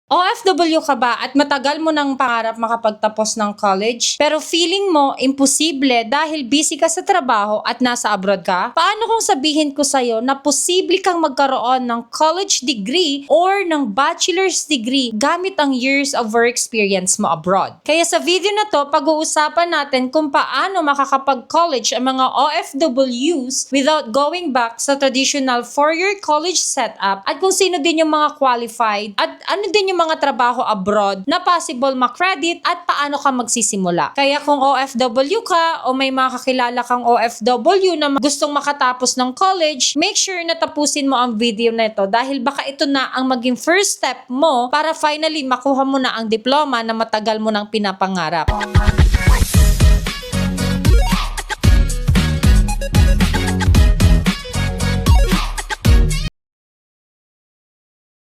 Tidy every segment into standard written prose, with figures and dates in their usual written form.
OFW ka ba at matagal mo nang pangarap makapagtapos ng college pero feeling mo imposible dahil busy ka sa trabaho at nasa abroad ka? Paano kung sabihin ko sa'yo na posible kang magkaroon ng college degree or ng bachelor's degree gamit ang years of work experience mo abroad? Kaya sa video na to, pag-uusapan natin kung paano makakapag-college ang mga OFWs without going back sa traditional 4-year college setup at kung sino din yung mga qualified at ano din yung mga trabaho abroad na possible ma-credit at paano ka magsisimula. Kaya kung OFW ka o may mga kakilala kang OFW na gustong makatapos ng college, make sure na tapusin mo ang video na ito dahil baka ito na ang maging first step mo para finally makuha mo na ang diploma na matagal mo nang pinapangarap.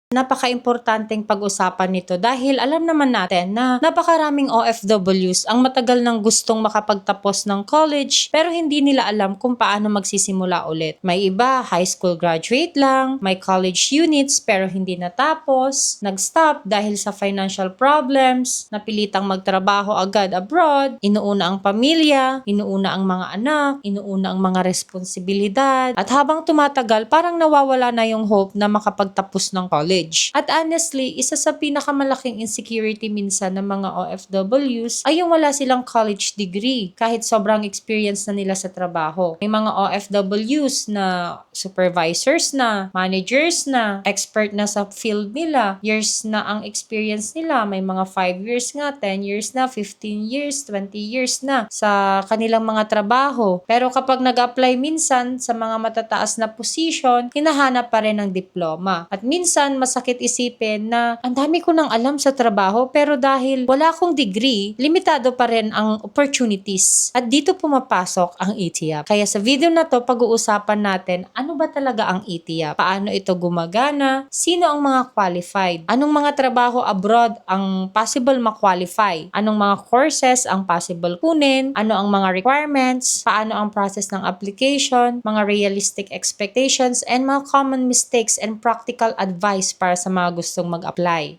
Napaka-importanteng pag-usapan nito dahil alam naman natin na napakaraming OFWs ang matagal nang gustong makapagtapos ng college pero hindi nila alam kung paano magsisimula ulit. May iba, high school graduate lang, may college units pero hindi natapos, nag-stop dahil sa financial problems, napilitang magtrabaho agad abroad, inuuna ang pamilya, inuuna ang mga anak, inuuna ang mga responsibilidad, at habang tumatagal parang nawawala na yung hope na makapagtapos ng college. At honestly, isa sa pinakamalaking insecurity minsan ng mga OFWs ay yung wala silang college degree kahit sobrang experience na nila sa trabaho. May mga OFWs na supervisors na, managers na, expert na sa field nila, years na ang experience nila. May mga 5 years nga, 10 years na, 15 years, 20 years na sa kanilang mga trabaho. Pero kapag nag-apply minsan sa mga matataas na position, hinahanap pa rin ng diploma. At minsan, masakit isipin na ang dami ko nang alam sa trabaho pero dahil wala akong degree, limitado pa rin ang opportunities. At dito pumapasok ang ETIAP. Kaya sa video na to, pag-uusapan natin ano ba talaga ang ETIAP? Paano ito gumagana? Sino ang mga qualified? Anong mga trabaho abroad ang possible ma-qualify? Anong mga courses ang possible kunin? Ano ang mga requirements? Paano ang process ng application? Mga realistic expectations and mga common mistakes and practical advice para sa mga gustong mag-apply.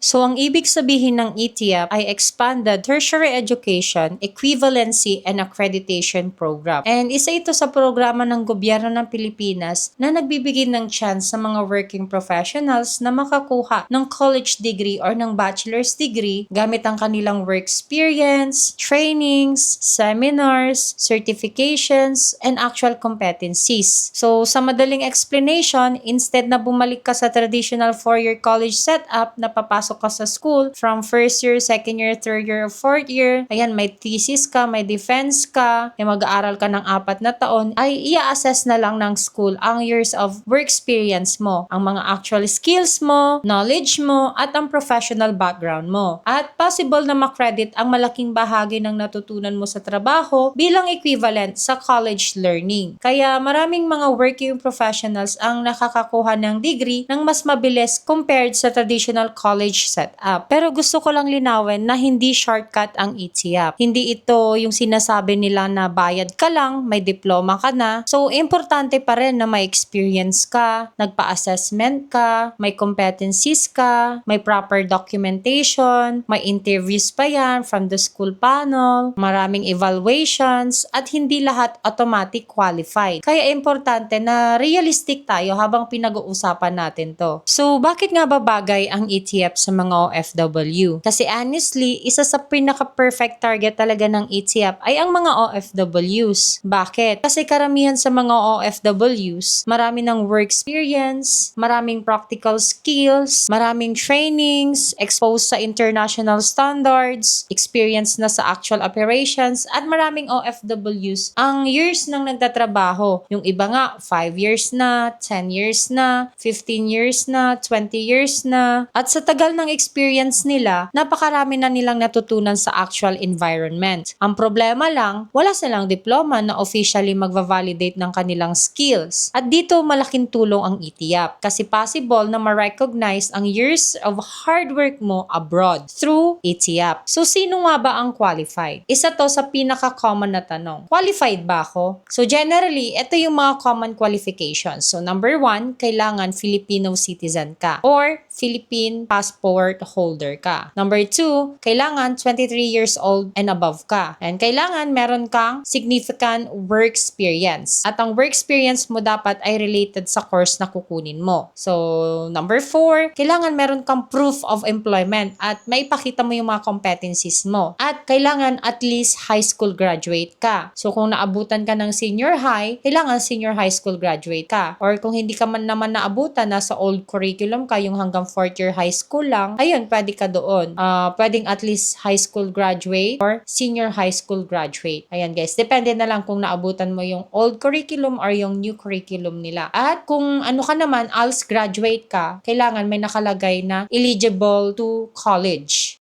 So, ang ibig sabihin ng ETIAP ay Expanded Tertiary Education, Equivalency and Accreditation Program. And isa ito sa programa ng gobyerno ng Pilipinas na nagbibigay ng chance sa mga working professionals na makakuha ng college degree or ng bachelor's degree gamit ang kanilang work experience, trainings, seminars, certifications, and actual competencies. So, sa madaling explanation, instead na bumalik ka sa traditional 4-year college setup na papasok ka sa school from first year, second year, third year, or fourth year, ayan, may thesis ka, may defense ka, may mag-aaral ka ng 4 na taon, ay i-assess na lang ng school ang years of work experience mo, ang mga actual skills mo, knowledge mo, at ang professional background mo. At possible na makredit ang malaking bahagi ng natutunan mo sa trabaho bilang equivalent sa college learning. Kaya maraming mga working professionals ang nakakakuha ng degree ng mas mabilis compared sa traditional college setup. Pero gusto ko lang linawin na hindi shortcut ang ETIAP. Hindi ito yung sinasabi nila na bayad ka lang, may diploma ka na. So, importante pa rin na may experience ka, nagpa-assessment ka, may competencies ka, may proper documentation, may interviews pa yan from the school panel, maraming evaluations, at hindi lahat automatic qualified. Kaya importante na realistic tayo habang pinag-uusapan natin to. So, bakit nga ba bagay ang ETIAP sa mga OFW? Kasi honestly, isa sa pinaka-perfect target talaga ng ETIAP ay ang mga OFWs. Bakit? Kasi karamihan sa mga OFWs, marami ng work experience, maraming practical skills, maraming trainings, exposed sa international standards, experience na sa actual operations, at maraming OFWs ang years nang nagtatrabaho. Yung iba nga, 5 years na, 10 years na, 15 years na, 20 years na. At sa tagal tagal ng experience nila, napakarami na nilang natutunan sa actual environment. Ang problema lang, wala silang diploma na officially magva-validate ng kanilang skills. At dito malaking tulong ang ETIAP kasi possible na ma-recognize ang years of hard work mo abroad through ETIAP. So sino nga ba ang qualified? Isa to sa pinaka-common na tanong. Qualified ba ako? So generally, ito yung mga common qualifications. So number 1, kailangan Filipino citizen ka or Philippine passport holder ka. Number 2, kailangan 23 years old and above ka. And kailangan meron kang significant work experience. At ang work experience mo dapat ay related sa course na kukunin mo. So, number 4, kailangan meron kang proof of employment at maipakita mo yung mga competencies mo. At kailangan at least high school graduate ka. So, kung naabutan ka ng senior high, kailangan senior high school graduate ka. Or kung hindi ka man naman naabutan, nasa old curriculum ka, yung hanggang 4th year high school lang, ayun, pwede ka doon. Pwedeng at least high school graduate or senior high school graduate. Ayan guys, depende na lang kung naabutan mo yung old curriculum or yung new curriculum nila. At kung ano ka naman, ALS graduate ka, kailangan may nakalagay na eligible to college.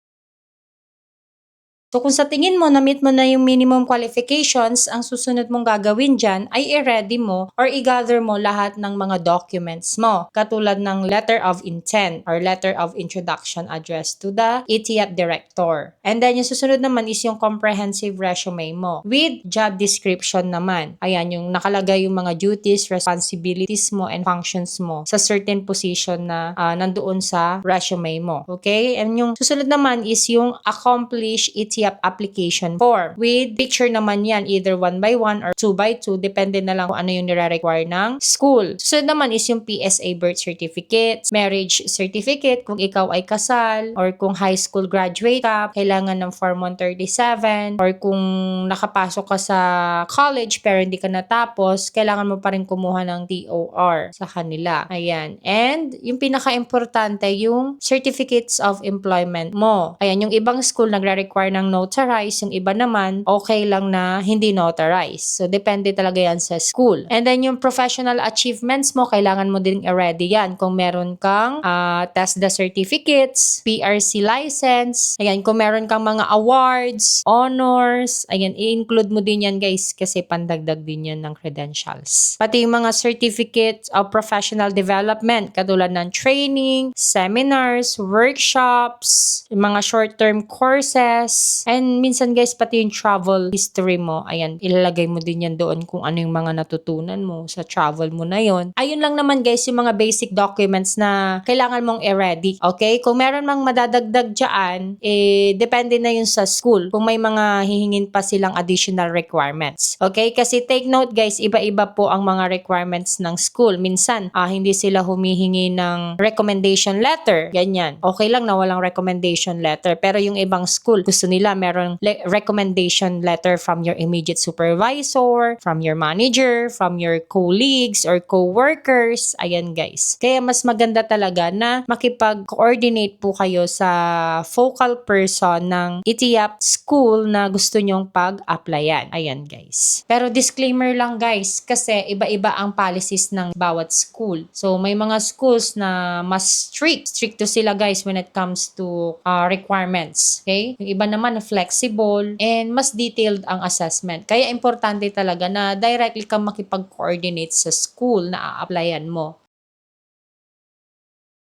So kung sa tingin mo na-meet mo na yung minimum qualifications, ang susunod mong gagawin dyan ay i-ready mo or i-gather mo lahat ng mga documents mo. Katulad ng letter of intent or letter of introduction addressed to the ETIAP director. And then yung susunod naman is yung comprehensive resume mo with job description naman. Ayan, yung nakalagay yung mga duties, responsibilities mo, and functions mo sa certain position na nandoon sa resume mo. Okay? And yung susunod naman is yung accomplish ETIAP application form. With picture naman yan, either 1x1 or 2x2, depende na lang kung ano yung nire-require ng school. Susunod naman is yung PSA birth certificate, marriage certificate, kung ikaw ay kasal, or kung high school graduate ka, kailangan ng Form 137, or kung nakapasok ka sa college pero hindi ka natapos, kailangan mo pa rin kumuha ng TOR sa kanila. Ayan. And yung pinaka-importante, yung certificates of employment mo. Ayan, yung ibang school nagre-require ng notarize, yung iba naman, okay lang na hindi notarize. So, depende talaga yan sa school. And then, yung professional achievements mo, kailangan mo din i-ready yan. Kung meron kang TESDA certificates, PRC license, ayan, kung meron kang mga awards, honors, ayan, i-include mo din yan, guys, kasi pandagdag din yan ng credentials. Pati yung mga certificates of professional development, katulad ng training, seminars, workshops, yung mga short-term courses, and minsan guys, pati yung travel history mo, ayan, ilalagay mo din yan doon kung ano yung mga natutunan mo sa travel mo na yon. Ayun lang naman guys, yung mga basic documents na kailangan mong i-ready. Okay? Kung meron mang madadagdag dyan, depende na yun sa school. Kung may mga hihingin pa silang additional requirements. Okay? Kasi take note guys, iba-iba po ang mga requirements ng school. Minsan, hindi sila humihingi ng recommendation letter. Ganyan. Okay lang na walang recommendation letter. Pero yung ibang school, gusto nila merong recommendation letter from your immediate supervisor, from your manager, from your colleagues or co-workers. Ayan guys. Kaya mas maganda talaga na makipag-coordinate po kayo sa focal person ng ETIAP school na gusto nyong pag-applyan. Ayan guys. Pero disclaimer lang guys, kasi iba-iba ang policies ng bawat school. So may mga schools na mas strict. Stricto sila guys when it comes to requirements. Okay? Yung iba naman flexible and mas detailed ang assessment. Kaya importante talaga na directly kang makipag-coordinate sa school na a-applyan mo.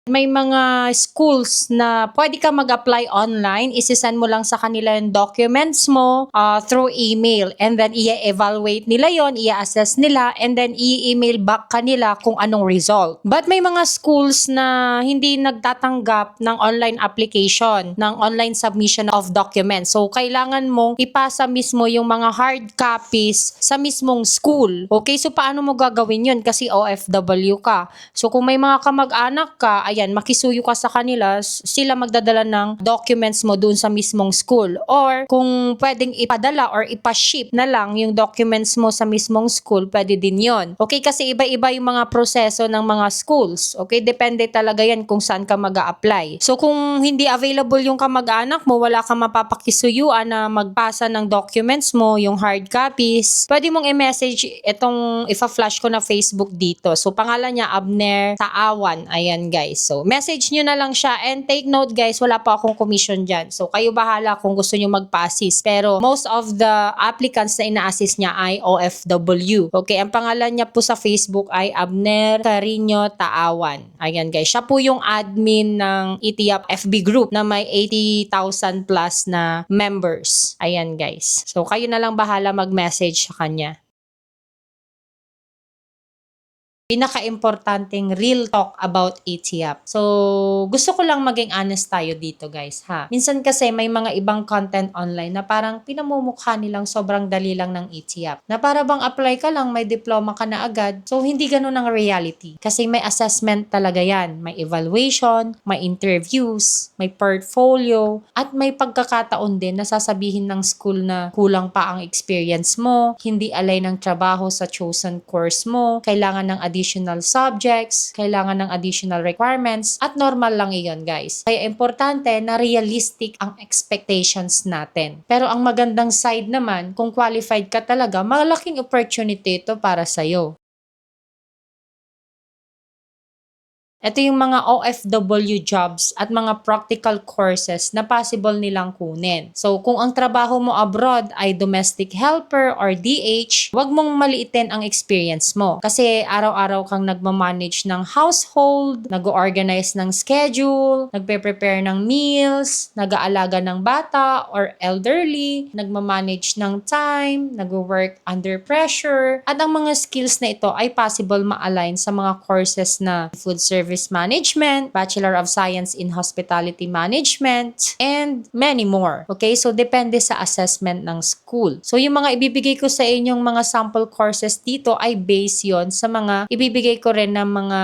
May mga schools na pwede ka mag-apply online. Isisend mo lang sa kanila yung documents mo through email. And then, i-evaluate nila yon, i-assess nila, and then i-email back kanila kung anong result. But may mga schools na hindi nagtatanggap ng online application, ng online submission of documents. So, kailangan mong ipasa mismo yung mga hard copies sa mismong school. Okay? So, paano mo gagawin yun? Kasi OFW ka. So, kung may mga kamag-anak ka, ayan, makisuyo ka sa kanila, sila magdadala ng documents mo dun sa mismong school. Or kung pwedeng ipadala or ipaship na lang yung documents mo sa mismong school, pwede din yon. Okay, kasi iba-iba yung mga proseso ng mga schools. Okay, depende talaga yan kung saan ka mag-a-apply. So kung hindi available yung kamag-anak mo, wala kang mapapakisuyuan na magpasa ng documents mo, yung hard copies, pwede mong i-message itong ifa-flash ko na Facebook dito. So pangalan niya Abner Taawan. Ayan guys. So, message nyo na lang siya. And take note guys, wala pa akong commission dyan. So, kayo bahala kung gusto nyo magpa-assist. Pero, most of the applicants na ina-assist niya ay OFW. Okay, ang pangalan niya po sa Facebook ay Abner Carino Taawan. Ayan guys, siya po yung admin ng ETIAP FB group na may 80,000 plus na members. Ayan guys. So, kayo na lang bahala mag-message sa kanya. Pinaka-importanting real talk about ETIAP. So, gusto ko lang maging honest tayo dito guys ha. Minsan kasi may mga ibang content online na parang pinamumukha nilang sobrang dali lang ng ETIAP. Na para bang apply ka lang, may diploma ka na agad. So, hindi ganun ang reality. Kasi may assessment talaga yan. May evaluation, may interviews, may portfolio, at may pagkakataon din na sasabihin ng school na kulang pa ang experience mo, hindi align ng trabaho sa chosen course mo, kailangan ng additional subjects, kailangan ng additional requirements, at normal lang iyon guys. Kaya importante na realistic ang expectations natin. Pero ang magandang side naman, kung qualified ka talaga, malaking opportunity ito para sa'yo. Ito yung mga OFW jobs at mga practical courses na possible nilang kunin. So, kung ang trabaho mo abroad ay domestic helper or DH, wag mong maliitin ang experience mo. Kasi araw-araw kang nagmamanage ng household, nag-organize ng schedule, nagpe-prepare ng meals, nag-aalaga ng bata or elderly, nagmamanage ng time, nag-work under pressure, at ang mga skills na ito ay possible ma-align sa mga courses na food service management, Bachelor of Science in Hospitality Management, and many more. Okay? So, depende sa assessment ng school. So, yung mga ibibigay ko sa inyong mga sample courses dito ay based yon sa mga ibibigay ko rin ng mga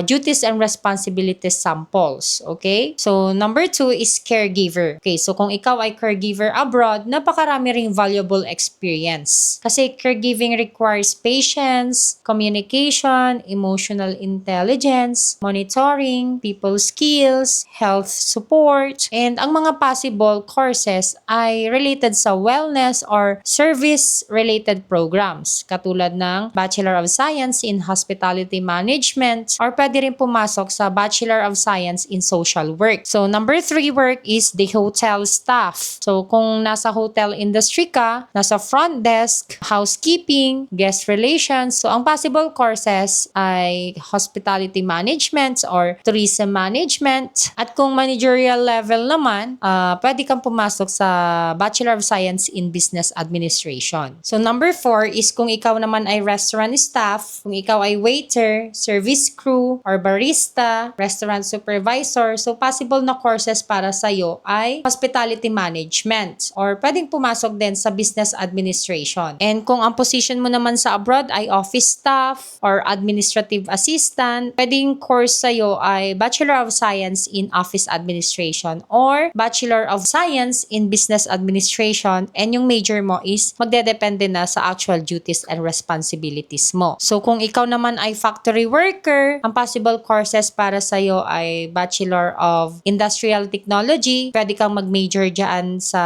duties and responsibilities samples. Okay? So, number 2 is caregiver. Okay? So, kung ikaw ay caregiver abroad, napakarami ring valuable experience. Kasi caregiving requires patience, communication, emotional intelligence, monitoring, people skills, health support, and ang mga possible courses ay related sa wellness or service-related programs katulad ng Bachelor of Science in Hospitality Management or pwede rin pumasok sa Bachelor of Science in Social Work. So, number 3 work is the hotel staff. So, kung nasa hotel industry ka, nasa front desk, housekeeping, guest relations, so ang possible courses ay hospitality management or tourism management. At kung managerial level naman, pwede kang pumasok sa Bachelor of Science in Business Administration. So number 4 is kung ikaw naman ay restaurant staff, kung ikaw ay waiter, service crew, or barista, restaurant supervisor, so possible na courses para sa'yo ay hospitality management or pwedeng pumasok din sa business administration. And kung ang position mo naman sa abroad ay office staff or administrative assistant, pwedeng course sa'yo ay Bachelor of Science in Office Administration or Bachelor of Science in Business Administration, and yung major mo is magdedepende na sa actual duties and responsibilities mo. So kung ikaw naman ay factory worker, ang possible courses para sa'yo ay Bachelor of Industrial Technology, pwede kang mag-major dyan sa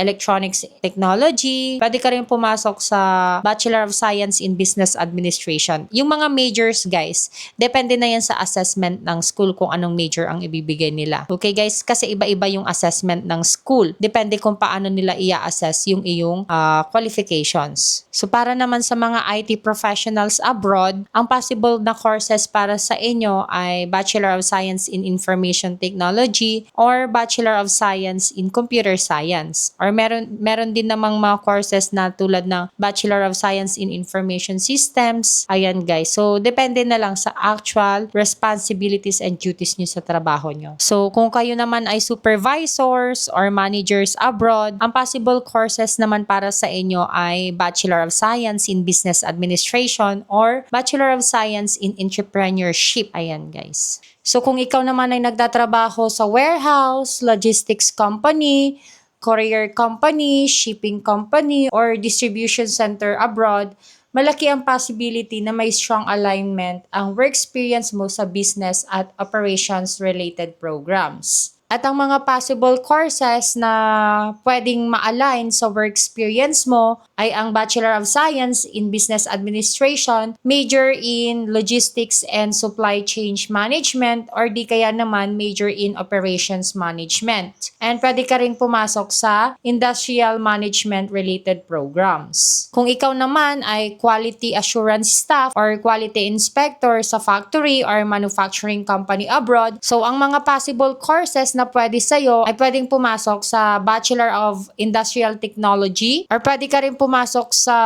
Electronics Technology, pwede ka rin pumasok sa Bachelor of Science in Business Administration. Yung mga majors guys, depende na yan sa assessment ng school kung anong major ang ibibigay nila. Okay guys, kasi iba-iba yung assessment ng school. Depende kung paano nila i-assess yung iyong qualifications. So para naman sa mga IT professionals abroad, ang possible na courses para sa inyo ay Bachelor of Science in Information Technology or Bachelor of Science in Computer Science. Or meron din namang mga courses na tulad ng Bachelor of Science in Information Systems. Ayan guys. So depende na lang sa actual responsibilities and duties nyo sa trabaho nyo. So, kung kayo naman ay supervisors or managers abroad, ang possible courses naman para sa inyo ay Bachelor of Science in Business Administration or Bachelor of Science in Entrepreneurship. Ayan, guys. So, kung ikaw naman ay nagtatrabaho sa warehouse, logistics company, courier company, shipping company, or distribution center abroad, malaki ang possibility na may strong alignment ang work experience mo sa business at operations-related programs. At ang mga possible courses na pwedeng ma-align sa work experience mo ay ang Bachelor of Science in Business Administration, major in Logistics and Supply Chain Management, or di kaya naman major in Operations Management. And pwede ka rin pumasok sa Industrial Management related programs. Kung ikaw naman ay Quality Assurance Staff or Quality Inspector sa factory or manufacturing company abroad, so ang mga possible courses na pwede sa'yo ay pwedeng pumasok sa Bachelor of Industrial Technology, or pwede ka rin pumasok sa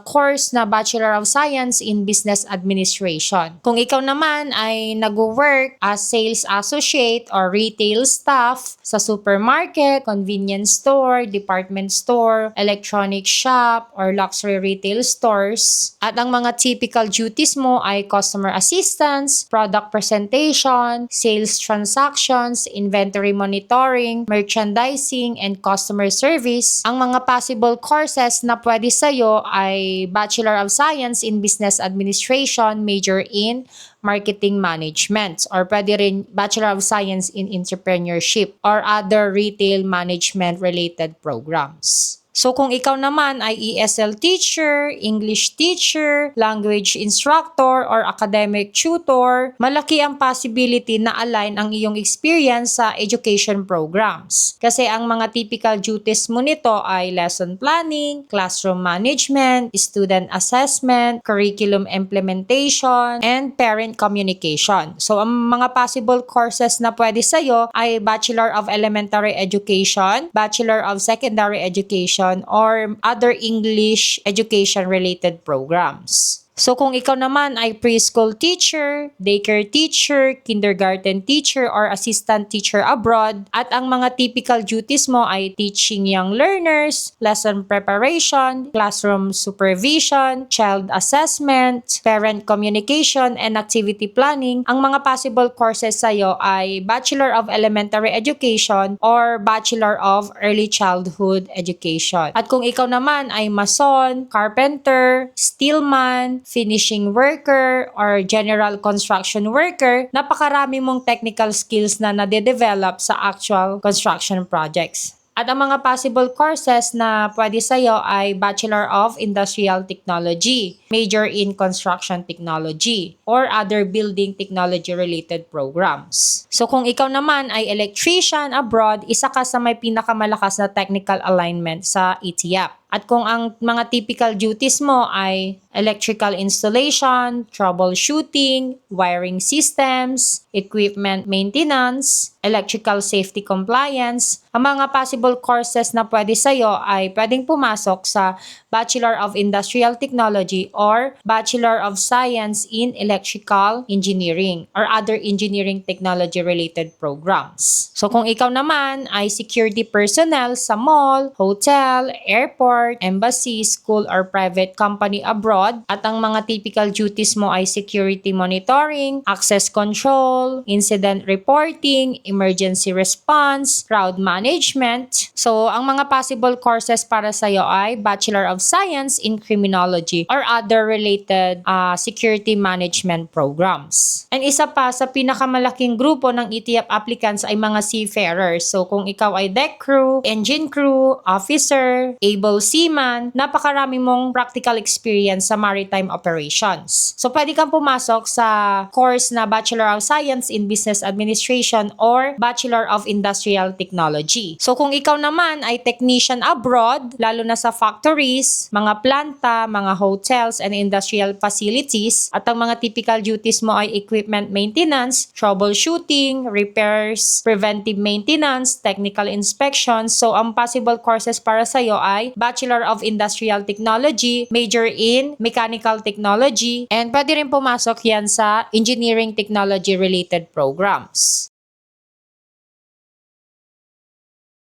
course na Bachelor of Science in Business Administration. Kung ikaw naman ay nag-work as sales associate or retail staff sa supermarket, convenience store, department store, electronic shop, or luxury retail stores, at ang mga typical duties mo ay customer assistance, product presentation, sales transactions, inventory monitoring, merchandising, and customer service, ang mga possible courses na pwede sa'yo ay Bachelor of Science in Business Administration, major in Marketing Management, or pwede rin Bachelor of Science in Entrepreneurship or other retail management related programs. So kung ikaw naman ay ESL teacher, English teacher, language instructor, or academic tutor, malaki ang possibility na align ang iyong experience sa education programs. Kasi ang mga typical duties mo nito ay lesson planning, classroom management, student assessment, curriculum implementation, and parent communication. So ang mga possible courses na pwede sa'yo ay Bachelor of Elementary Education, Bachelor of Secondary Education, or other English education related programs. So kung ikaw naman ay preschool teacher, daycare teacher, kindergarten teacher, or assistant teacher abroad, at ang mga typical duties mo ay teaching young learners, lesson preparation, classroom supervision, child assessment, parent communication, and activity planning, ang mga possible courses sa'yo ay Bachelor of Elementary Education or Bachelor of Early Childhood Education. At kung ikaw naman ay mason, carpenter, steelman, finishing worker, or general construction worker, napakarami mong technical skills na nade-develop sa actual construction projects. At ang mga possible courses na pwede sa'yo ay Bachelor of Industrial Technology, major in Construction Technology, or other building technology-related programs. So kung ikaw naman ay electrician abroad, isa ka sa may pinakamalakas na technical alignment sa ETIAP. At kung ang mga typical duties mo ay electrical installation, troubleshooting, wiring systems, equipment maintenance, electrical safety compliance, ang mga possible courses na pwede sa'yo ay pwedeng pumasok sa Bachelor of Industrial Technology or Bachelor of Science in Electrical Engineering or other engineering technology-related programs. So kung ikaw naman ay security personnel sa mall, hotel, airport, embassy, school, or private company abroad, at ang mga typical duties mo ay security monitoring, access control, incident reporting, emergency response, crowd management. So, ang mga possible courses para sa'yo ay Bachelor of Science in Criminology or other related security management programs. And isa pa sa pinakamalaking grupo ng ETIAP applicants ay mga seafarers. So, kung ikaw ay deck crew, engine crew, officer, able seaman, napakarami mong practical experience sa maritime operations. So, pwede kang pumasok sa course na Bachelor of Science in Business Administration or Bachelor of Industrial Technology. So, kung ikaw naman ay technician abroad, lalo na sa factories, mga planta, mga hotels, and industrial facilities, at ang mga typical duties mo ay equipment maintenance, troubleshooting, repairs, preventive maintenance, technical inspections. So, ang possible courses para sa'yo ay Bachelor of Industrial Technology, major in Mechanical Technology, and pwede rin pumasok yan sa Engineering Technology related programs.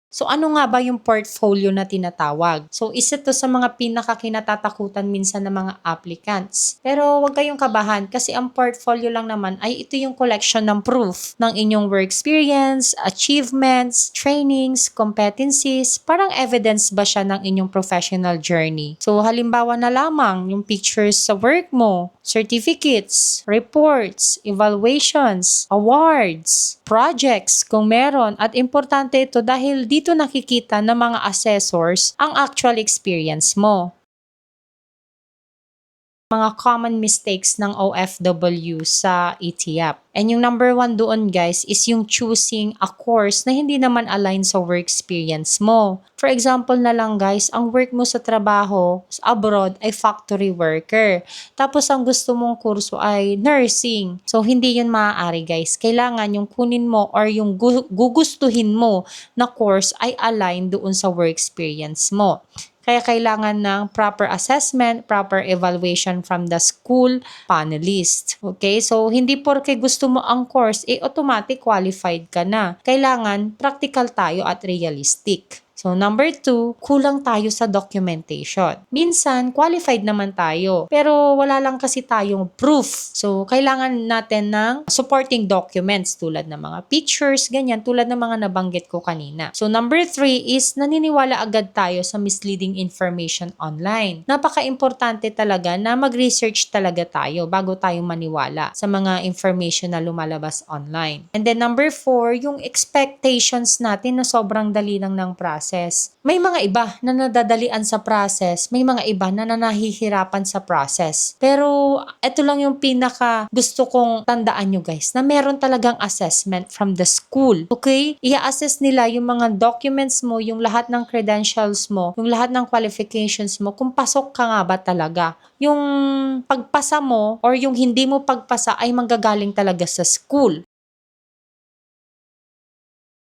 So ano nga ba yung portfolio na tinatawag? So isa to sa mga pinakakinatatakutan minsan ng mga applicants. Pero huwag kayong kabahan kasi ang portfolio lang naman ay ito yung collection ng proof ng inyong work experience, achievements, trainings, competencies. Parang evidence ba siya ng inyong professional journey? So halimbawa na lamang yung pictures sa work mo, certificates, reports, evaluations, awards, projects kung meron. At importante ito dahil dito nakikita ng mga assessors ang actual experience mo. mga common mistakes ng OFW sa ETIAP. And yung number 1 doon guys is yung choosing a course na hindi naman align sa work experience mo. For example na lang guys, ang work mo sa trabaho abroad ay factory worker. Tapos ang gusto mong kurso ay nursing. So hindi yun maaari guys. Kailangan yung kunin mo or yung gugustuhin mo na course ay align doon sa work experience mo. Kaya kailangan ng proper assessment, proper evaluation from the school panelist. Okay? So, hindi porke gusto mo ang course, automatic qualified ka na. Kailangan practical tayo at realistic. So, number 2, kulang tayo sa documentation. Minsan, qualified naman tayo, pero wala lang kasi tayong proof. So, kailangan natin ng supporting documents tulad ng mga pictures, ganyan, tulad ng mga nabanggit ko kanina. So, number 3 is naniniwala agad tayo sa misleading information online. Napaka-importante talaga na mag-research talaga tayo bago tayo maniwala sa mga information na lumalabas online. And then, number 4, yung expectations natin na sobrang dali lang ng process. May mga iba na nadadalian sa process, may mga iba na nahihirapan sa process. Pero ito lang yung pinaka gusto kong tandaan nyo guys, na meron talagang assessment from the school. Okay? I-assess nila yung mga documents mo, yung lahat ng credentials mo, yung lahat ng qualifications mo, kung pasok ka nga ba talaga. Yung pagpasa mo or yung hindi mo pagpasa ay manggagaling talaga sa school.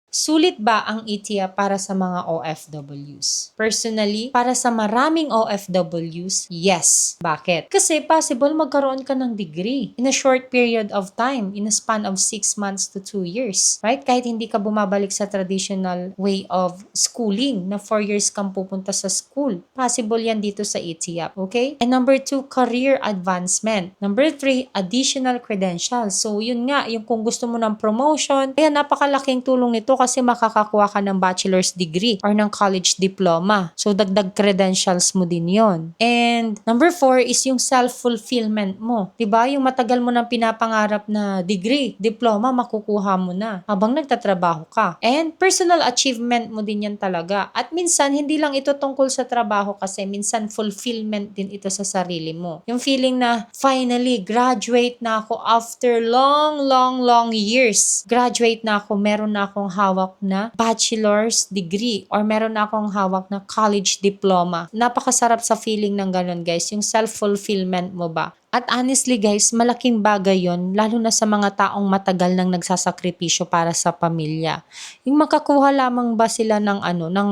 Sulit ba ang ETIAP para sa mga OFWs? Personally, para sa maraming OFWs, yes. Bakit? Kasi possible magkaroon ka ng degree in a short period of time, in a span of 6 months to 2 years. Right? Kahit hindi ka bumabalik sa traditional way of schooling na 4 years kang pupunta sa school. Possible yan dito sa ETIAP. Okay? And number 2, career advancement. Number 3, additional credentials. So, yun nga, yung kung gusto mo ng promotion, ayan, napakalaking tulong nito kasi makakakuha ka ng bachelor's degree or ng college diploma. So, dagdag credentials mo din yon. And number 4 is yung self-fulfillment mo. Diba? Yung matagal mo nang pinapangarap na degree, diploma, makukuha mo na habang nagtatrabaho ka. And personal achievement mo din yan talaga. At minsan, hindi lang ito tungkol sa trabaho kasi minsan fulfillment din ito sa sarili mo. Yung feeling na finally, graduate na ako after long years. Graduate na ako, meron na akong hawak na bachelor's degree or meron na akong hawak na college diploma. Napakasarap sa feeling ng ganun guys, yung self-fulfillment mo ba? At honestly guys, malaking bagay yon lalo na sa mga taong matagal nang nagsasakripisyo para sa pamilya. Yung makakuha lamang ba sila ng ng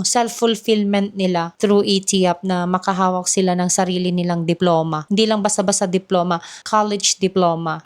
self-fulfillment nila through ETIAP na makahawak sila ng sarili nilang diploma. Hindi lang basta-basta diploma, college diploma.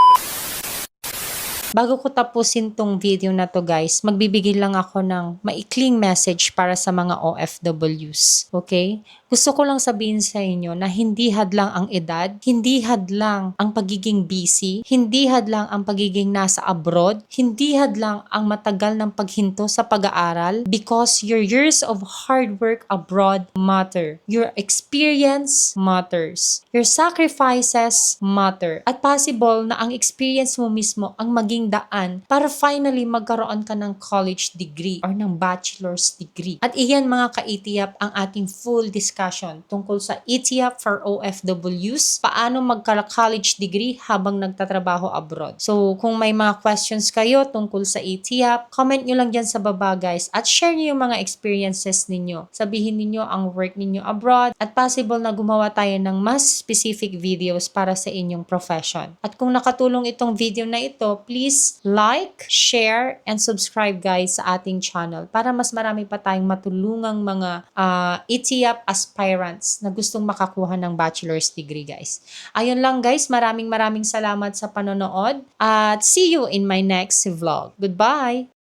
Bago ko tapusin tong video na to guys, magbibigay lang ako ng maikling message para sa mga OFWs. Okay? Gusto ko lang sabihin sa inyo na hindi hadlang ang edad, hindi hadlang ang pagiging busy, hindi hadlang ang pagiging nasa abroad, hindi hadlang ang matagal ng paghinto sa pag-aaral because your years of hard work abroad matter. Your experience matters. Your sacrifices matter. At possible na ang experience mo mismo ang maging daan para finally magkaroon ka ng college degree or ng bachelor's degree. At iyan mga ka-ETIAP ang ating full discussion tungkol sa ETIAP for OFWs, paano magka-college degree habang nagtatrabaho abroad. So, kung may mga questions kayo tungkol sa ETIAP, comment nyo lang dyan sa baba guys at share nyo yung mga experiences ninyo. Sabihin ninyo ang work ninyo abroad at possible na gumawa tayo ng mas specific videos para sa inyong profession. At kung nakatulong itong video na ito, please like, share, and subscribe guys sa ating channel para mas marami pa tayong matulungang mga ETIAP aspirants na gustong makakuha ng bachelor's degree guys. Ayun lang guys, maraming salamat sa panonood at see you in my next vlog. Goodbye!